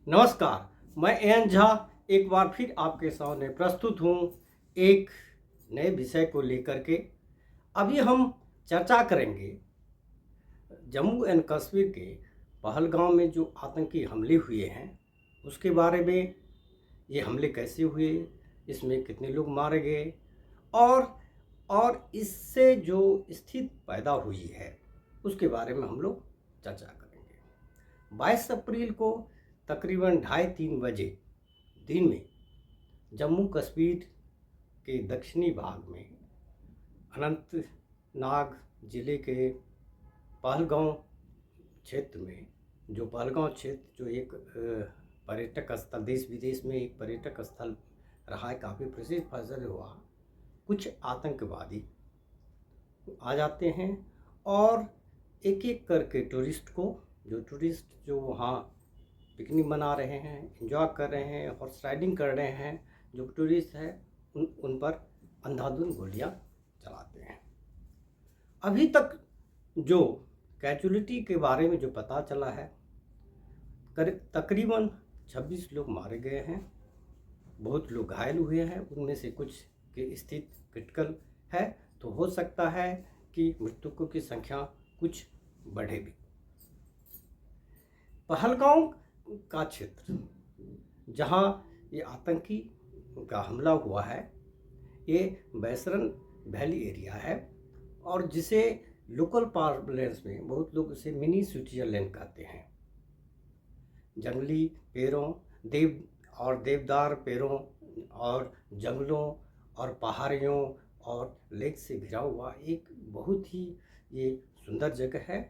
नमस्कार, मैं एन झा एक बार फिर आपके सामने प्रस्तुत हूँ एक नए विषय को लेकर के। अभी हम चर्चा करेंगे जम्मू एंड कश्मीर के पहलगाम में जो आतंकी हमले हुए हैं उसके बारे में। ये हमले कैसे हुए, इसमें कितने लोग मारे गए और इससे जो स्थिति पैदा हुई है उसके बारे में हम लोग चर्चा करेंगे। 22 अप्रैल को तकरीबन 2:30-3 बजे दिन में जम्मू कश्मीर के दक्षिणी भाग में अनंतनाग ज़िले के पहलगाम क्षेत्र में, जो पहलगाम क्षेत्र जो एक पर्यटक स्थल, देश विदेश में एक पर्यटक स्थल रहा है, काफ़ी प्रसिद्ध फजल हुआ। कुछ आतंकवादी आ जाते हैं और एक एक करके टूरिस्ट जो वहाँ पिकनिक मना रहे हैं, एंजॉय कर रहे हैं, हॉर्स राइडिंग कर रहे हैं, जो टूरिस्ट हैं उन पर अंधाधुंध गोलियां चलाते हैं। अभी तक जो कैजुअलिटी के बारे में जो पता चला है, तकरीबन 26 लोग मारे गए हैं, बहुत लोग घायल हुए हैं। उनमें से कुछ की स्थिति क्रिटिकल है, तो हो सकता है कि मृतकों की संख्या कुछ बढ़े भी। पहलगाम का क्षेत्र जहां ये आतंकी का हमला हुआ है, ये बैसरन वैली एरिया है और जिसे लोकल पार्लेंस में बहुत लोग इसे मिनी स्विट्जरलैंड कहते हैं। जंगली पेड़ों, देवदार पेड़ों और जंगलों और पहाड़ियों और लेक से घिरा हुआ एक बहुत ही ये सुंदर जगह है।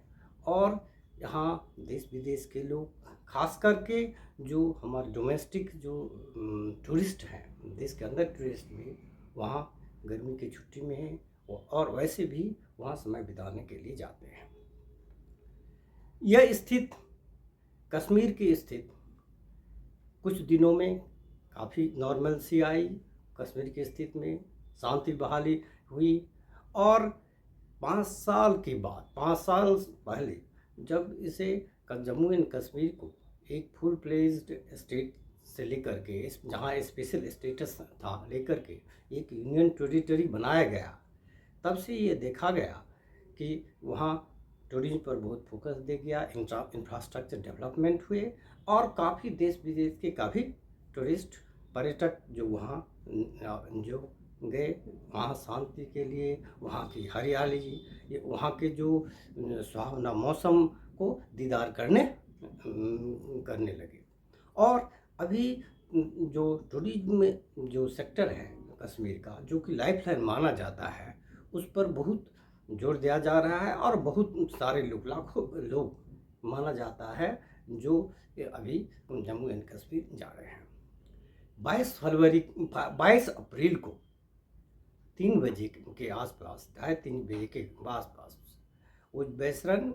और यहाँ देश विदेश के लोग, खास करके जो हमारे डोमेस्टिक जो टूरिस्ट हैं, देश के अंदर टूरिस्ट भी वहाँ गर्मी की छुट्टी में हैं और वैसे भी वहाँ समय बिताने के लिए जाते हैं। यह स्थिति, कश्मीर की स्थिति कुछ दिनों में काफ़ी नॉर्मल सी आई। कश्मीर की स्थिति में शांति बहाली हुई और 5 साल के बाद, 5 साल पहले जब इसे जम्मू एंड कश्मीर को एक फुल प्लेज्ड स्टेट से लेकर के, जहाँ स्पेशल स्टेटस था, लेकर के एक यूनियन टेरिटरी बनाया गया, तब से ये देखा गया कि वहाँ टूरिज्म पर बहुत फोकस दे गया, इंफ्रास्ट्रक्चर डेवलपमेंट हुए और काफ़ी देश विदेश के काफ़ी टूरिस्ट पर्यटक जो वहाँ जो गए, वहाँ शांति के लिए, वहाँ की हरियाली, वहाँ के जो सुहावना मौसम को दीदार करने लगे। और अभी जो टूरिज्म में जो सेक्टर है कश्मीर का, जो कि लाइफलाइन माना जाता है, उस पर बहुत जोर दिया जा रहा है और बहुत सारे लोग, लाखों लोग माना जाता है जो अभी जम्मू एंड कश्मीर जा रहे हैं। 22 अप्रैल को 3 बजे के आसपास, 2:30 बजे के आसपास, वो बैसरन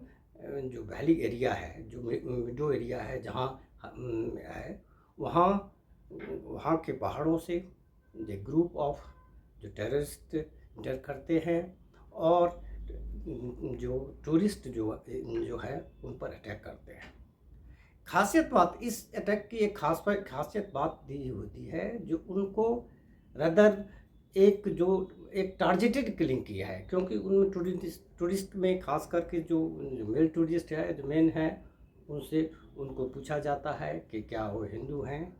जो वैली एरिया है, जो मिडो एरिया है जहाँ है, वहाँ के पहाड़ों से एक ग्रुप ऑफ जो टेररिस्ट इंटर करते हैं और जो टूरिस्ट जो है उन पर अटैक करते हैं। खासियत बात, इस अटैक की एक खासियत बात दी होती है जो उनको रदर एक टारगेटेड किलिंग किया है, क्योंकि उनमें टूरिस्ट में खास करके जो मेल टूरिस्ट है, जो मेन है, उनसे उनको पूछा जाता है कि क्या वो हिंदू हैं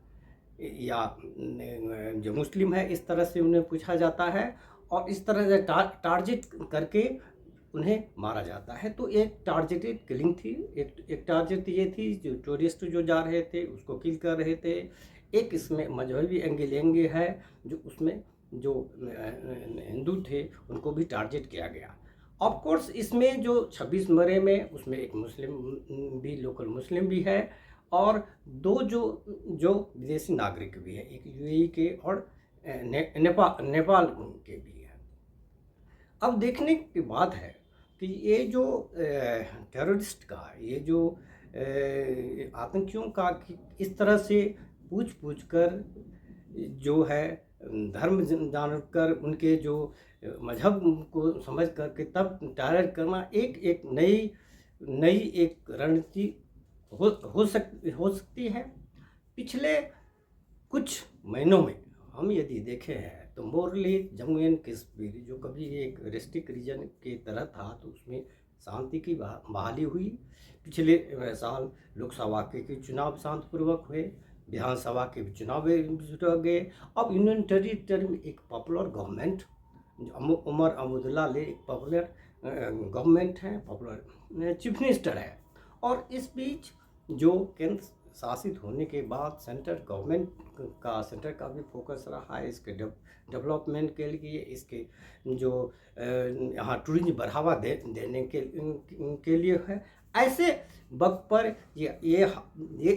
या जो मुस्लिम है, इस तरह से उन्हें पूछा जाता है और इस तरह से टारगेट करके उन्हें मारा जाता है। तो एक टारगेटेड किलिंग थी, एक टारगेट ये थी, जो टूरिस्ट जो जा रहे थे उसको किल कर रहे थे। एक इसमें मजहबी एंगल है, जो उसमें जो हिंदू थे उनको भी टारगेट किया गया। ऑफ कोर्स इसमें जो 26 मरे में, उसमें एक मुस्लिम भी, लोकल मुस्लिम भी है और 2 जो विदेशी नागरिक भी है, एक यूएई के और नेपाल के भी है। अब देखने की बात है कि ये जो टेररिस्ट का, ये जो आतंकियों का इस तरह से पूछ कर जो है धर्म जानकर, उनके जो मजहब को समझ करके तब टारगेट करना एक नई एक रणनीति हो सकती है। पिछले कुछ महीनों में हम यदि देखे हैं तो मोरली जम्मू एंड कश्मीर जो कभी एक रेस्ट्रिक्ट रीजन की तरह था तो उसमें शांति की बहाली हुई। पिछले साल लोकसभा के चुनाव शांतिपूर्वक हुए, विधानसभा के भी चुनाव हो गए। अब यूनियन टेरिटरी में एक पॉपुलर गवर्नमेंट उमर अब्दुल्ला ले एक पॉपुलर गवर्नमेंट है, पॉपुलर चीफ मिनिस्टर है। और इस बीच जो केंद्र शासित होने के बाद सेंटर का भी फोकस रहा है इसके डेवलपमेंट के लिए, इसके जो यहाँ टूरिज्म बढ़ावा देने के लिए है। ऐसे वक्त पर ये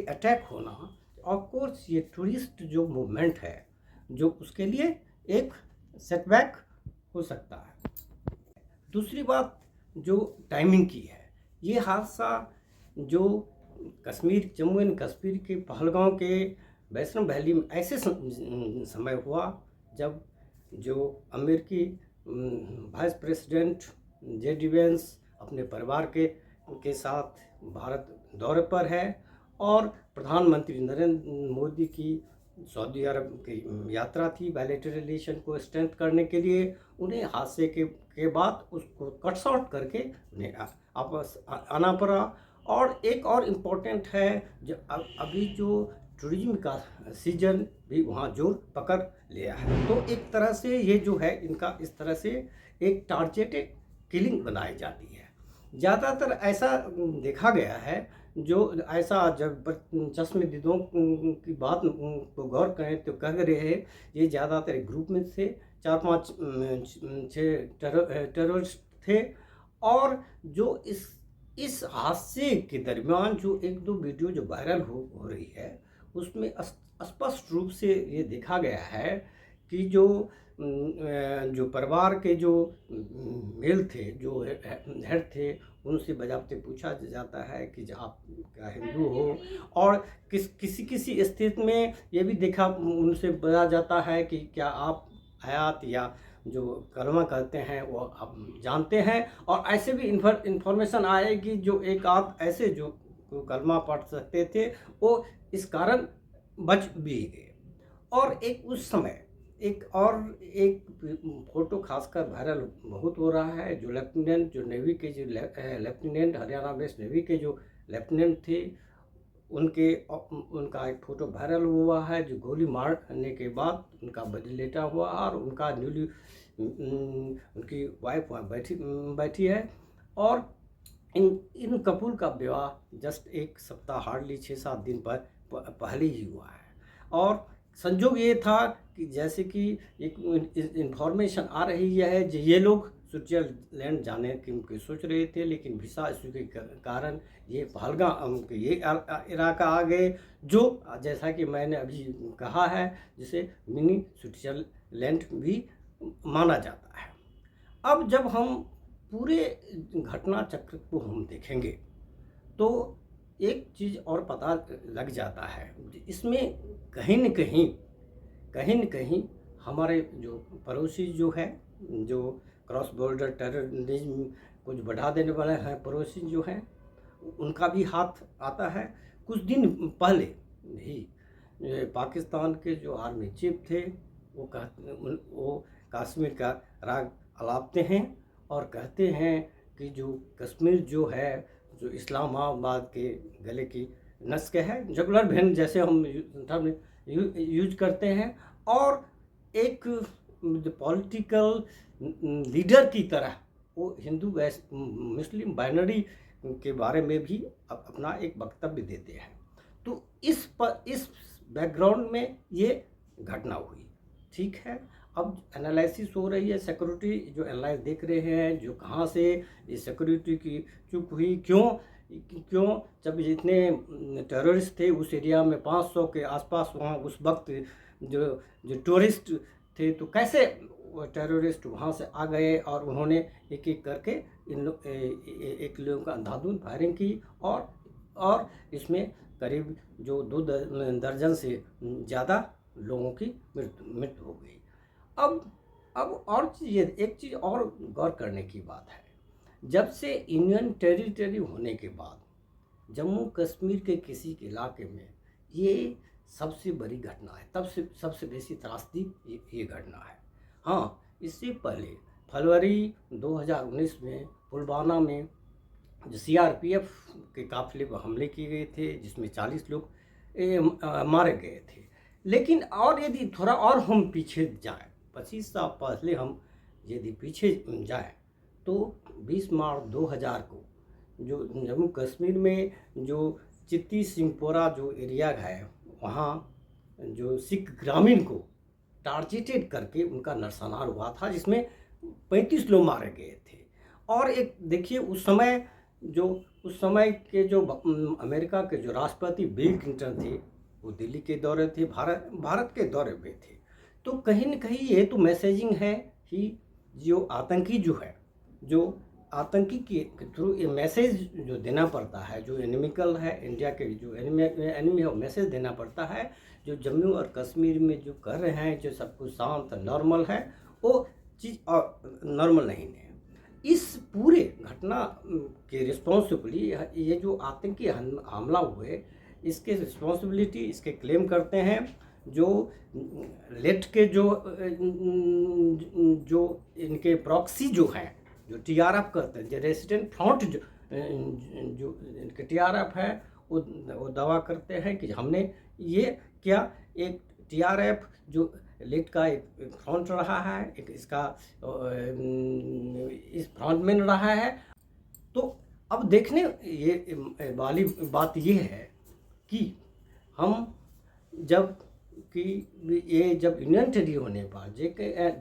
अटैक होना, ऑफ कोर्स ये टूरिस्ट जो मूवमेंट है जो उसके लिए एक सेटबैक हो सकता है। दूसरी बात जो टाइमिंग की है, ये हादसा जो कश्मीर जम्मू एंड कश्मीर के पहलगांव के वैष्णो वैली में ऐसे समय हुआ जब जो अमेरिकी वाइस प्रेसिडेंट जे.डी. वेंस अपने परिवार के साथ भारत दौरे पर है और प्रधानमंत्री नरेंद्र मोदी की सऊदी अरब की यात्रा थी बायलैटरल रिलेशन को स्ट्रेंथ करने के लिए। उन्हें हादसे के बाद उसको कट शॉर्ट करके उन्हें वापस आना पड़ा। और एक और इम्पोर्टेंट है जो अभी जो टूरिज्म का सीजन भी वहाँ जोर पकड़ लिया है, तो एक तरह से ये जो है इनका इस तरह से एक टारगेटेड किलिंग बनाई जाती है। ज़्यादातर ऐसा देखा गया है, जो ऐसा जब चश्मदीदों की बात को गौर करें तो कह रहे हैं ये ज़्यादातर ग्रुप में से 4-5 6 टेररिस्ट थे। और जो इस हादसे के दरमियान जो 1-2 वीडियो जो वायरल हो रही है उसमें स्पष्ट रूप से ये देखा गया है कि जो परिवार के जो मेल थे, जो हेड थे, उनसे बजाबते पूछा जाता है कि आप क्या हिंदू हो। और किसी स्थिति में ये भी देखा उनसे बताया जाता है कि क्या आप हयात या जो कलमा करते हैं वो आप जानते हैं। और ऐसे भी इंफॉर्मेशन आएगी जो एक आध ऐसे जो कलमा पढ़ सकते थे वो इस कारण बच भी गए। और एक उस समय एक फ़ोटो खासकर वायरल बहुत हो रहा है, जो लेफ्टिनेंट जो नेवी के जो लेफ्टिनेंट हरियाणा वेस्ट नेवी के जो लेफ्टिनेंट थे उनका एक फ़ोटो वायरल हुआ है, जो गोली मारने के बाद उनका बदले लेटा हुआ और उनका उनकी वाइफ वहाँ बैठी है। और इन कपूर का विवाह जस्ट एक सप्ताह हार्डली 6-7 दिन पहले ही हुआ है। और संजोग ये था कि जैसे कि एक इंफॉर्मेशन आ रही है कि ये लोग स्विट्जरलैंड जाने की सोच रहे थे, लेकिन वीसा इशू के कारण ये पहलगाम ये इलाका आ गए, जो जैसा कि मैंने अभी कहा है जिसे मिनी स्विट्जरलैंड भी माना जाता है। अब जब हम पूरे घटना चक्र को हम देखेंगे तो एक चीज़ और पता लग जाता है, इसमें कहीं न कहीं हमारे जो पड़ोसी जो है, जो क्रॉस बॉर्डर टेररिज्म कुछ बढ़ा देने वाले हैं पड़ोसी जो हैं, उनका भी हाथ आता है। कुछ दिन पहले ही पाकिस्तान के जो आर्मी चीफ थे वो कश्मीर का राग अलापते हैं और कहते हैं कि जो कश्मीर जो है जो इस्लामाबाद के गले की नस्क है, जुगलर बहन जैसे हम यूज करते हैं। और एक पॉलिटिकल लीडर की तरह वो हिंदू मुस्लिम बाइनरी के बारे में भी अपना एक वक्तव्य देते हैं। तो इस बैकग्राउंड में ये घटना हुई, ठीक है। अब एनालिसिस हो रही है, सिक्योरिटी जो एनालाइज देख रहे हैं जो कहाँ से ये सिक्योरिटी की चूक हुई, क्यों जब जितने टेररिस्ट थे उस एरिया में 500 के आसपास वहाँ उस वक्त जो टूरिस्ट थे, तो कैसे टेररिस्ट वहाँ से आ गए और उन्होंने एक एक करके एक लोगों का अंधाधुंध फायरिंग की और इसमें करीब जो 2 दर्जन से ज़्यादा लोगों की मृत्यु हो गई। अब और एक चीज़ और गौर करने की बात है, जब से यूनियन टेरिटरी होने के बाद जम्मू कश्मीर के किसी इलाके में ये सबसे बड़ी घटना है, तब से सबसे बेसी त्रासदी ये घटना है। हाँ, इससे पहले फरवरी 2019 में पुलवामा में जो सीआरपीएफ के काफिले पर हमले किए गए थे, जिसमें 40 लोग मारे गए थे। लेकिन और यदि थोड़ा और हम पीछे जाएं, 25 साल पहले हम यदि पीछे जाएं, तो 20 मार्च 2000 को जो जम्मू कश्मीर में जो चित्ती सिंहपोरा जो एरिया है, वहाँ जो सिख ग्रामीण को टारगेटेड करके उनका नरसंहार हुआ था, जिसमें 35 लोग मारे गए थे। और एक देखिए, उस समय के जो अमेरिका के जो राष्ट्रपति बिल क्लिंटन थे, वो दिल्ली के दौरे थे, भारत के दौरे पे थे। तो कहीं न कहीं ये तो मैसेजिंग है कि जो आतंकी जो है, जो आतंकी के थ्रू ये मैसेज जो देना पड़ता है, जो एनिमिकल है, इंडिया के जो एनिमी है, मैसेज देना पड़ता है, जो जम्मू और कश्मीर में जो कर रहे हैं, जो सब कुछ शांत नॉर्मल है, वो चीज़ नॉर्मल नहीं है। इस पूरे घटना के रिस्पॉन्सिबिलिटी ये जो आतंकी हमला हुए, इसके रिस्पॉन्सिबिलिटी इसके क्लेम करते हैं जो लेफ्ट के जो इनके प्रॉक्सी जो हैं, जो टीआरएफ करते हैं, जो रेसिडेंट फ्रंट जो इनके टीआरएफ है, वो दावा करते हैं कि हमने ये क्या, एक टीआरएफ जो लेफ्ट का एक फ्रंट रहा है, एक इसका इस फ्रंटमैन रहा है। तो अब देखने ये वाली बात ये है कि हम जब जब यूनियन टेरिटरी होने के बाद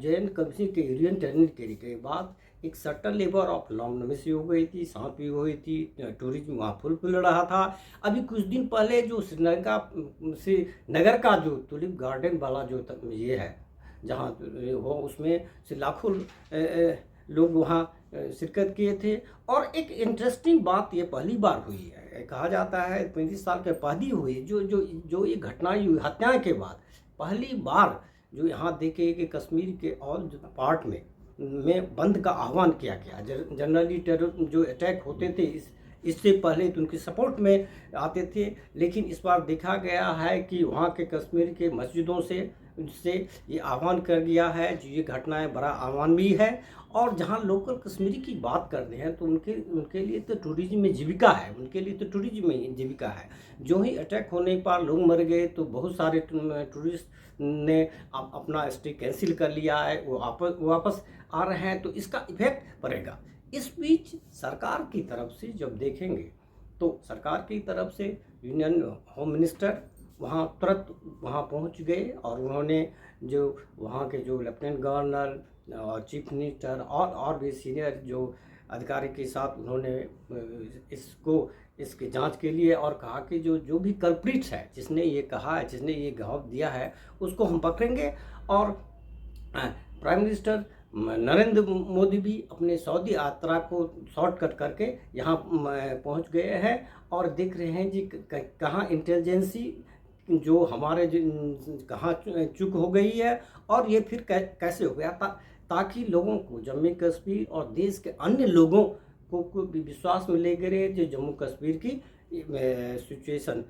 JN कमीशन के यूनियन टेरिटरी के बाद एक सर्टन लेवल ऑफ लॉन्गनमिसी हो गई थी, सांप भी हुई थी, टूरिज्म वहाँ फुल रहा था। अभी कुछ दिन पहले जो श्रीनगर का जो टुलिप गार्डन वाला जो ये है, जहाँ हो, उसमें से लाखों लोग वहाँ शिरकत किए थे। और एक इंटरेस्टिंग बात ये पहली बार हुई है, कहा जाता है 35 साल के पहली हुई जो ये घटनाएं हुई हत्याएं के बाद पहली बार जो यहाँ देखे कि कश्मीर के और पार्ट में बंद का आह्वान किया गया। जनरली टेरर जो अटैक होते थे इससे पहले तो उनकी सपोर्ट में आते थे, लेकिन इस बार देखा गया है कि वहाँ के कश्मीर के मस्जिदों से ये आह्वान कर दिया है। जो ये घटनाएं बड़ा आह्वान भी है। और जहाँ लोकल कश्मीरी की बात करते हैं तो उनके लिए तो टूरिज्म में जीविका है, उनके लिए तो टूरिज्म में जीविका है। जो ही अटैक होने पर लोग मर गए तो बहुत सारे टूरिस्ट ने अपना स्टे कैंसिल कर लिया है, वो वापस आ रहे हैं, तो इसका इफेक्ट पड़ेगा। इस बीच सरकार की तरफ से जब देखेंगे तो सरकार की तरफ से यूनियन होम मिनिस्टर वहाँ तुरंत वहाँ पहुँच गए और उन्होंने जो वहाँ के जो लेफ्टिनेंट गवर्नर और चीफ मिनिस्टर और भी सीनियर जो अधिकारी के साथ उन्होंने इसकी जांच के लिए और कहा कि जो भी कल्प्रिट्स है, जिसने ये कहा है, जिसने ये गवाह दिया है, उसको हम पकड़ेंगे। और प्राइम मिनिस्टर नरेंद्र मोदी भी अपने सऊदी यात्रा को शॉर्टकट करके यहाँ पहुँच गए हैं और देख रहे हैं जी कहाँ इंटेलिजेंसी जो हमारे कहाँ चूक हो गई है और ये फिर कैसे हो गया, ताकि लोगों को जम्मू कश्मीर और देश के अन्य लोगों को भी विश्वास मिलेगा जो जम्मू कश्मीर की सिचुएशन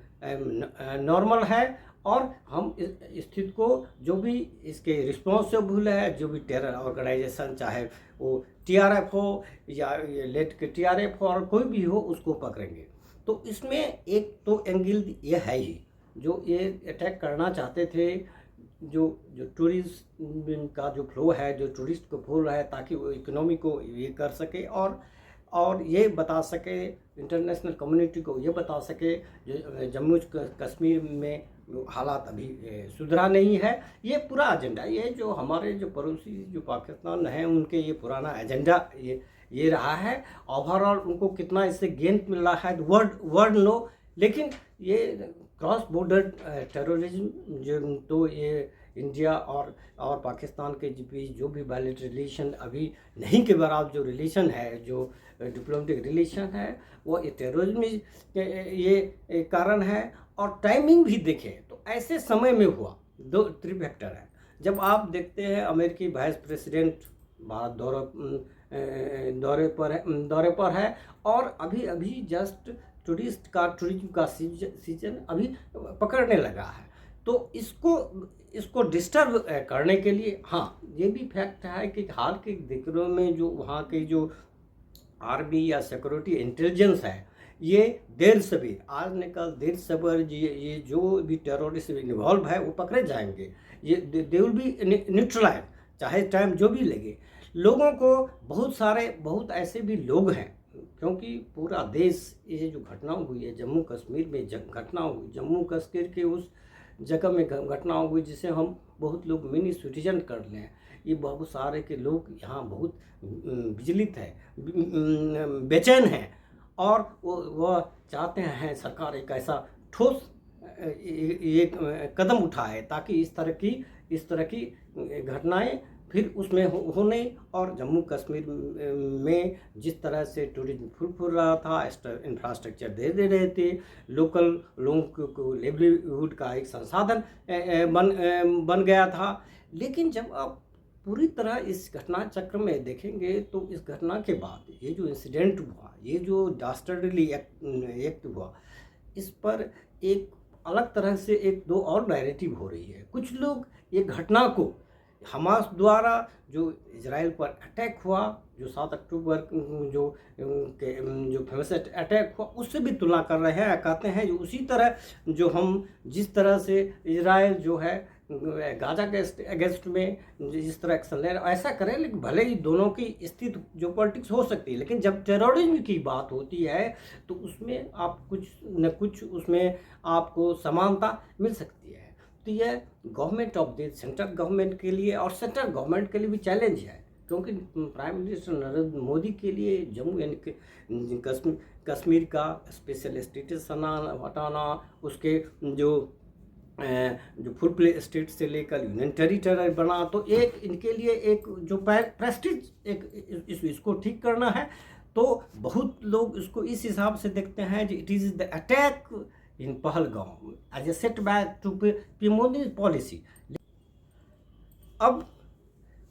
नॉर्मल है। और हम इस स्थिति को जो भी इसके रिस्पॉन्सिबल है, जो भी टेरर ऑर्गेनाइजेशन, चाहे वो टीआरएफ हो या लेट के टीआरएफ हो और कोई भी हो, उसको पकड़ेंगे। तो इसमें एक तो एंगल ये है ही, जो ये अटैक करना चाहते थे, जो टूरिस्ट का जो फ्लो है, जो टूरिस्ट को फ्लो है, ताकि वो इकोनॉमी को ये कर सके और ये बता सके इंटरनेशनल कम्युनिटी को, ये बता सके जो जम्मू कश्मीर में हालात अभी सुधरा नहीं है। ये पूरा एजेंडा, ये जो हमारे जो पड़ोसी जो पाकिस्तान हैं, उनके ये पुराना एजेंडा ये रहा है। ओवरऑल उनको कितना इससे गेन मिल रहा है वर्ड लो, लेकिन ये क्रॉस बॉर्डर टेररिज्म जो तो ये इंडिया और पाकिस्तान के बीच जो भी बायलैटरल रिलेशन अभी नहीं के बराबर जो रिलेशन है, जो डिप्लोमेटिक रिलेशन है, वो ये टेररिज्म ये कारण है। और टाइमिंग भी देखें तो ऐसे समय में हुआ, दो फैक्टर है। जब आप देखते हैं अमेरिकी वाइस प्रेसिडेंट भारत दौरे पर है और अभी जस्ट टूरिज्म का सीजन अभी पकड़ने लगा है, तो इसको डिस्टर्ब करने के लिए, हाँ ये भी फैक्ट है कि हाल के दिनों में जो वहाँ के जो आर्मी या सिक्योरिटी इंटेलिजेंस है, ये देर सबेर, आज निकल देर सबेर ये जो भी टेररिस्ट इन्वॉल्व है वो पकड़े जाएंगे। ये दे विल बी न्यूट्रलाइज, चाहे टाइम जो भी लगे। लोगों को बहुत ऐसे भी लोग हैं, क्योंकि पूरा देश, ये जो घटना हुई है जम्मू कश्मीर में, घटना हुई जम्मू कश्मीर के उस जगह में घटना हुई जिसे हम बहुत लोग मिनी सिटीजन कर लें, ये बहुत सारे के लोग यहाँ बहुत विचलित है, बेचैन हैं, और वह चाहते हैं सरकार एक ऐसा ठोस एक कदम उठाए ताकि इस तरह की घटनाएं फिर उसमें होने, और जम्मू कश्मीर में जिस तरह से टूरिज्म फुल रहा था, इंफ्रास्ट्रक्चर दे रहे थे, लोकल लोगों को लिवलीहुड का एक संसाधन बन गया था। लेकिन जब आप पूरी तरह इस घटना चक्र में देखेंगे तो इस घटना के बाद ये जो इंसिडेंट हुआ, ये जो डास्टर्डली एक्ट हुआ, इस पर एक अलग तरह से एक दो और नैरेटिव हो रही है। कुछ लोग ये घटना को हमास द्वारा जो इजराइल पर अटैक हुआ, जो 7 अक्टूबर जो फेमस अटैक हुआ, उससे भी तुलना कर रहे हैं, कहते हैं जो उसी तरह जो हम जिस तरह से इजराइल जो है गाजा के अगेंस्ट में जिस तरह एक्शन ले रहा है ऐसा करें, लेकिन भले ही दोनों की स्थिति जो पॉलिटिक्स हो सकती है, लेकिन जब टेररिज्म की बात होती है तो उसमें आप कुछ न कुछ उसमें आपको समानता मिल सकती है। तो यह government of the central government के लिए और सेंट्रल गवर्नमेंट के लिए भी चैलेंज है, क्योंकि प्राइम मिनिस्टर नरेंद्र मोदी के लिए जम्मू एंड कश्मीर का स्पेशल स्टेटस हटाना, उसके जो फुल प्ले स्टेट से लेकर यूनियन टेरिटरी बना, तो एक इनके लिए एक जो प्रेस्टीज एक इसको ठीक करना है। तो बहुत लोग इसको इस हिसाब से देखते हैं कि it is the attack in Pahalgam as a setback to Modi policy. अब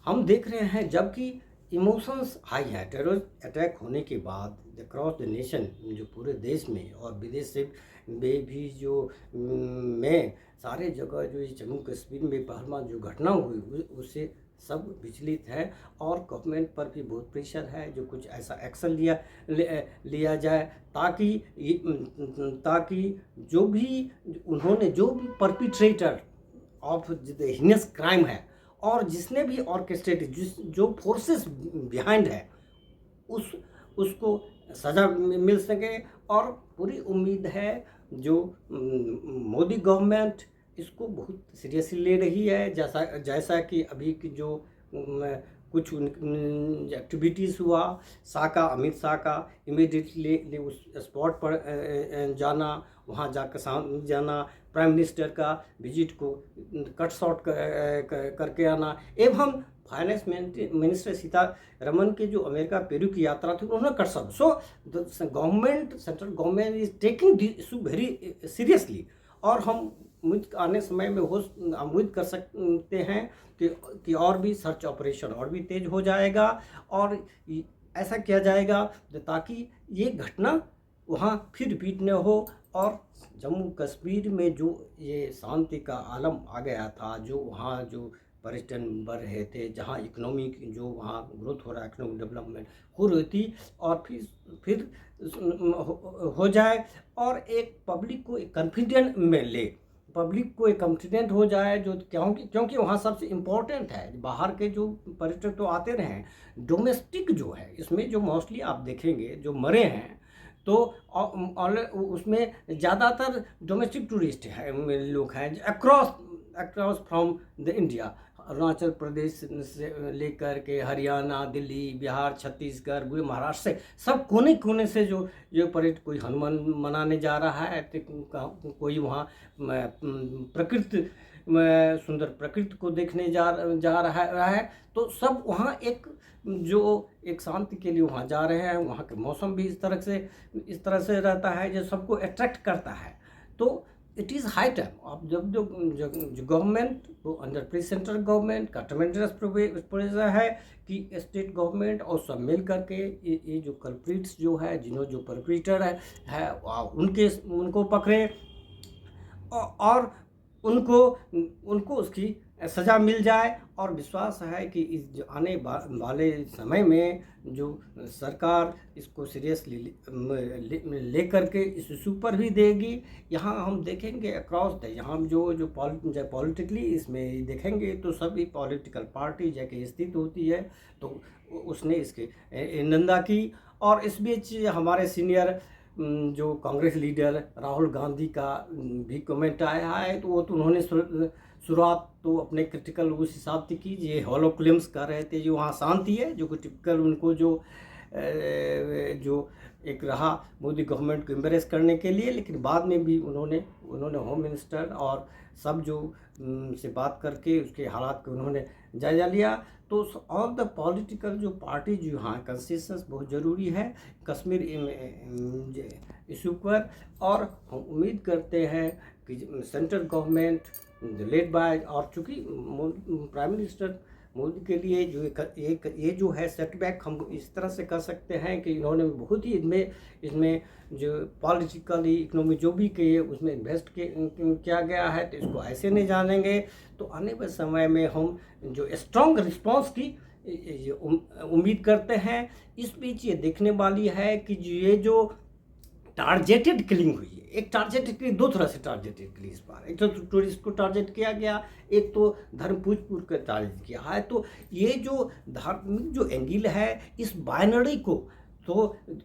हम देख रहे हैं जबकि इमोशंस हाई है, टेरर अटैक होने के बाद अक्रॉस द नेशन, जो पूरे देश में और विदेश से भी जो में सारे जगह जो जम्मू कश्मीर में पहलगाम जो घटना हुई उससे सब विचलित है, और गवर्नमेंट पर भी बहुत प्रेशर है जो कुछ ऐसा एक्शन लिया जाए ताकि जो भी perpetrator of the heinous crime है और जिसने भी ऑर्केस्ट्रेट जो फोर्सेस बिहाइंड है उसको सज़ा मिल सके। और पूरी उम्मीद है जो मोदी गवर्नमेंट इसको बहुत सीरियसली ले रही है, जैसा कि अभी की जो कुछ एक्टिविटीज़ हुआ, अमित शाह का इमीडिएटली उस स्पॉट पर जाना, वहाँ जाकर जाना, प्राइम मिनिस्टर का विजिट को कट शॉर्ट करके आना, एवं फाइनेंस मिनिस्टर सीतारमन के जो अमेरिका पेरू की यात्रा थी उन्होंने cut short. So the government, central government is taking this issue very seriously, और हम आने समय में उम्मीद कर सकते हैं कि और भी सर्च ऑपरेशन और भी तेज हो जाएगा, और ऐसा किया जाएगा ताकि ये घटना वहाँ फिर रिपीट न हो, और जम्मू कश्मीर में जो ये शांति का आलम आ गया था, जो वहाँ जो पर्यटन बढ़ रहे थे, जहाँ इकोनॉमिक जो वहाँ ग्रोथ हो रहा है, इकोनॉमिक डेवलपमेंट हो रही थी, और फिर हो जाए, और एक पब्लिक को एक कॉन्फिडेंट में ले, पब्लिक को एक कॉन्फिडेंट हो जाए, जो क्योंकि वहाँ सबसे इम्पोर्टेंट है, बाहर के जो पर्यटक तो आते रहे, डोमेस्टिक जो है इसमें जो मोस्टली आप देखेंगे जो मरे हैं तो उसमें ज़्यादातर डोमेस्टिक टूरिस्ट है लोग हैं across from the India, Arunachal Pradesh से लेकर के हरियाणा, दिल्ली, बिहार, छत्तीसगढ़, महाराष्ट्र से सब कोने कोने से जो पर्यटक, कोई हनुमान मनाने जा रहा है, कोई वहाँ प्रकृति सुंदर प्रकृति को देखने जा रहा है, तो सब वहाँ एक शांति के लिए वहाँ जा रहे हैं। वहाँ के मौसम भी इस तरह से रहता है जो सबको अट्रैक्ट करता है। तो इट इज़ हाई टाइम अब जब जो गवर्नमेंट वो अंडर सेंट्रल गवर्नमेंट का ट्रेमेंडस प्रेशर है कि स्टेट गवर्नमेंट और सब मिल करके ये जो कल्प्रिट्स जो है, जो परपिट्रेटर है उनको पकड़े, और उनको उनको उसकी सज़ा मिल जाए। और विश्वास है कि इस जो आने वाले समय में जो सरकार इसको सीरियसली ले करके इस इशू पर भी देगी। यहाँ हम देखेंगे अक्रॉस द, यहाँ हम जो पॉलिटिकली इसमें देखेंगे तो सभी पॉलिटिकल पार्टी जैसे स्थित होती है तो उसने इसकी निंदा की। और इस बीच हमारे सीनियर जो कांग्रेस लीडर राहुल गांधी का भी कमेंट आया है, तो वो तो उन्होंने शुरुआत तो अपने क्रिटिकल उस हिसाब से की, ये हॉलो क्लेम्स कर रहे थे जो वहाँ शांति है, जो कि टिपिकल उनको जो एक रहा मोदी गवर्नमेंट को एम्बेरेस करने के लिए। लेकिन बाद में भी उन्होंने होम मिनिस्टर और सब जो से बात करके उसके हालात को उन्होंने जायजा लिया। तो ऑल द पॉलिटिकल जो पार्टी जो यहाँ कंसेंसस बहुत ज़रूरी है कश्मीर इशू पर। और हम उम्मीद करते हैं कि सेंट्रल गवर्नमेंट लेड बाय, और चूँकि प्राइम मिनिस्टर मोदी के लिए जो एक ये जो है सेटबैक हम इस तरह से कर सकते हैं कि इन्होंने बहुत ही इसमें जो पॉलिटिकली इकोनॉमी जो भी किए उसमें इन्वेस्ट किया गया है, तो इसको ऐसे नहीं जानेंगे। तो आने वाले समय में हम जो स्ट्रॉन्ग रिस्पांस की उम्मीद करते हैं। इस बीच ये देखने वाली है कि ये जो टारगेटेड किलिंग हुई है, एक टारगेटेड किलिंग दो तरह से टारगेटेड किलिंग इस बार, एक तो टूरिस्ट को टारगेट किया गया, एक तो धर्मपुर को टारगेट किया है। तो ये जो धार्मिक जो एंगल है इस बाइनरी को तो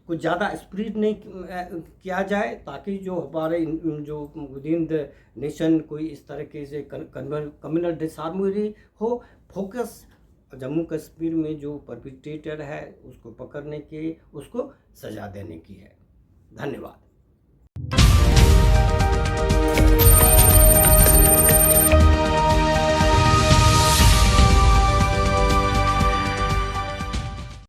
कुछ ज़्यादा स्प्रेड नहीं किया जाए, ताकि जो हमारे जो विद इन द नेशन कोई इस तरीके से कम्युनल डिसहार्मनी हो। फोकस जम्मू कश्मीर में जो परपिट्रेटर है उसको पकड़ने की, उसको सजा देने की है। धन्यवाद।